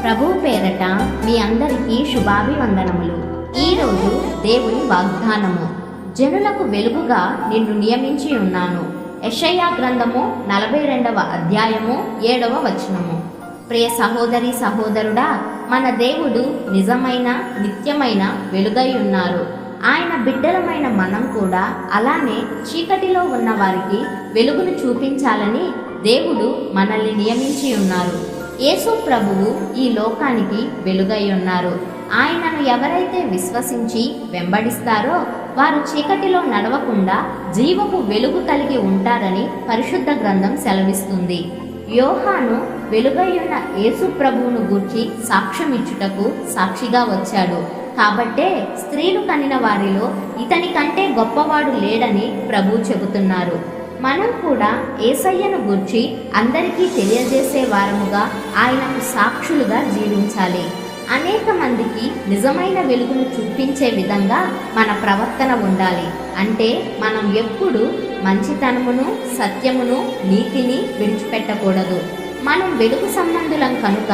ప్రభువు పేరట మీ అందరికీ శుభాభివందనములు. ఈరోజు దేవుని వాగ్దానము. జనులకు వెలుగుగా నిన్ను నియమించి ఉన్నాను. యెషయా గ్రంథము 42వ అధ్యాయము 7వ వచనము. ప్రియ సహోదరి సహోదరుడా, మన దేవుడు నిజమైన నిత్యమైన వెలుగై ఉన్నారు. ఆయన బిడ్డలమైన మనం కూడా అలానే చీకటిలో ఉన్న వారికి వెలుగును చూపించాలని దేవుడు మనల్ని నియమించి ఉన్నారు. యేసు ప్రభువు ఈ లోకానికి వెలుగై ఉన్నారు. ఆయనను ఎవరైతే విశ్వసించి వెంబడిస్తారో వారు చీకటిలో నడవకుండా జీవపు వెలుగు కలిగి ఉంటారని పరిశుద్ధ గ్రంథం సెలవిస్తుంది. యోహాను వెలుగై ఉన్న యేసు ప్రభువును గూర్చి సాక్ష్యమిచ్చుటకు సాక్షిగా వచ్చాడు. కాబట్టే స్త్రీలు కనిన వారిలో ఇతని కంటే గొప్పవాడు లేడని ప్రభు చెబుతున్నారు. మనం కూడా యేసయ్యను గూర్చి అందరికీ తెలియజేసే వారముగా ఆయనకు సాక్షులుగా జీవించాలి. అనేక మందికి నిజమైన వెలుగును చూపించే విధంగా మన ప్రవర్తన ఉండాలి. అంటే మనం ఎప్పుడు మంచితనమును, సత్యమును, నీతిని విడిచిపెట్టకూడదు. మనం వెలుగు సంబంధులం కనుక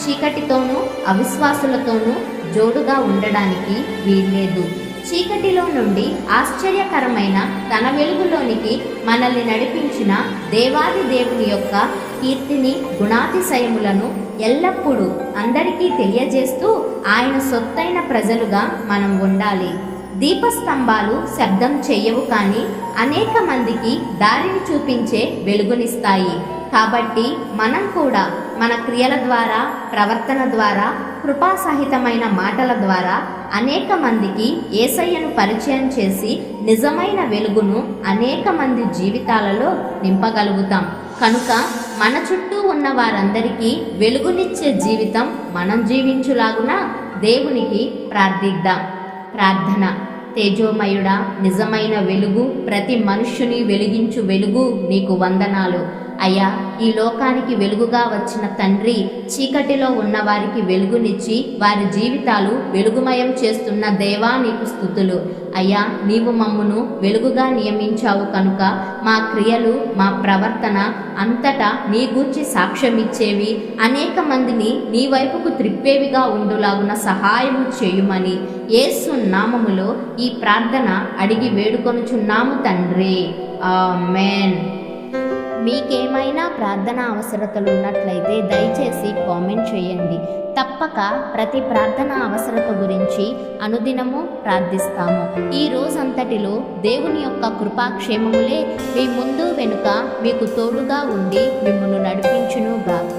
చీకటితోనూ అవిశ్వాసులతోనూ జోడుగా ఉండడానికి వీల్లేదు. చీకటిలో నుండి ఆశ్చర్యకరమైన తన వెలుగులోనికి మనల్ని నడిపించిన దేవాది దేవుని యొక్క కీర్తిని, గుణాతిశయములను ఎల్లప్పుడూ అందరికీ తెలియజేస్తూ ఆయన సొత్తైన ప్రజలుగా మనం ఉండాలి. దీపస్తంభాలు శబ్దం చెయ్యవు, కానీ అనేక మందికి దారిని చూపించే వెలుగునిస్తాయి. కాబట్టి మనం కూడా మన క్రియల ద్వారా, ప్రవర్తన ద్వారా, కృపాసహితమైన మాటల ద్వారా అనేక మందికి యేసయ్యను పరిచయం చేసి నిజమైన వెలుగును అనేక మంది జీవితాలలో నింపగలుగుతాం. కనుక మన చుట్టూ ఉన్న వారందరికీ వెలుగునిచ్చే జీవితం మనం జీవించులాగున దేవునికి ప్రార్థిద్దాం. ప్రార్థన. తేజోమయుడా, నిజమైన వెలుగు, ప్రతి మనుష్యుని వెలిగించు వెలుగు, నీకు వందనాలు అయ్యా. ఈ లోకానికి వెలుగుగా వచ్చిన తండ్రి, చీకటిలో ఉన్న వారికి వెలుగునిచ్చి వారి జీవితాలు వెలుగుమయం చేస్తున్న దేవా, నీకు స్తుతులు అయ్యా. నీవు మమ్మును వెలుగుగా నియమించావు కనుక మా క్రియలు, మా ప్రవర్తన అంతటా నీ గూర్చి సాక్ష్యమిచ్చేవి, అనేక మందిని నీ వైపుకు త్రిప్పేవిగా ఉండులాగున సహాయము చేయుమని యేసు నామములో ఈ ప్రార్థన అడిగి వేడుకొనుచున్నాము తండ్రి. ఆమేన్. మీకేమైనా ప్రార్థన అవసరతలు ఉన్నట్లయితే దయచేసి కామెంట్ చేయండి. తప్పక ప్రతి ప్రార్థన అవసరత గురించి అనుదినము ప్రార్థిస్తాము. ఈ రోజంతటిలో దేవుని యొక్క కృపాక్షేమములే మీ ముందు వెనుక మీకు తోడుగా ఉండి మిమ్మల్ని నడిపించును గాక.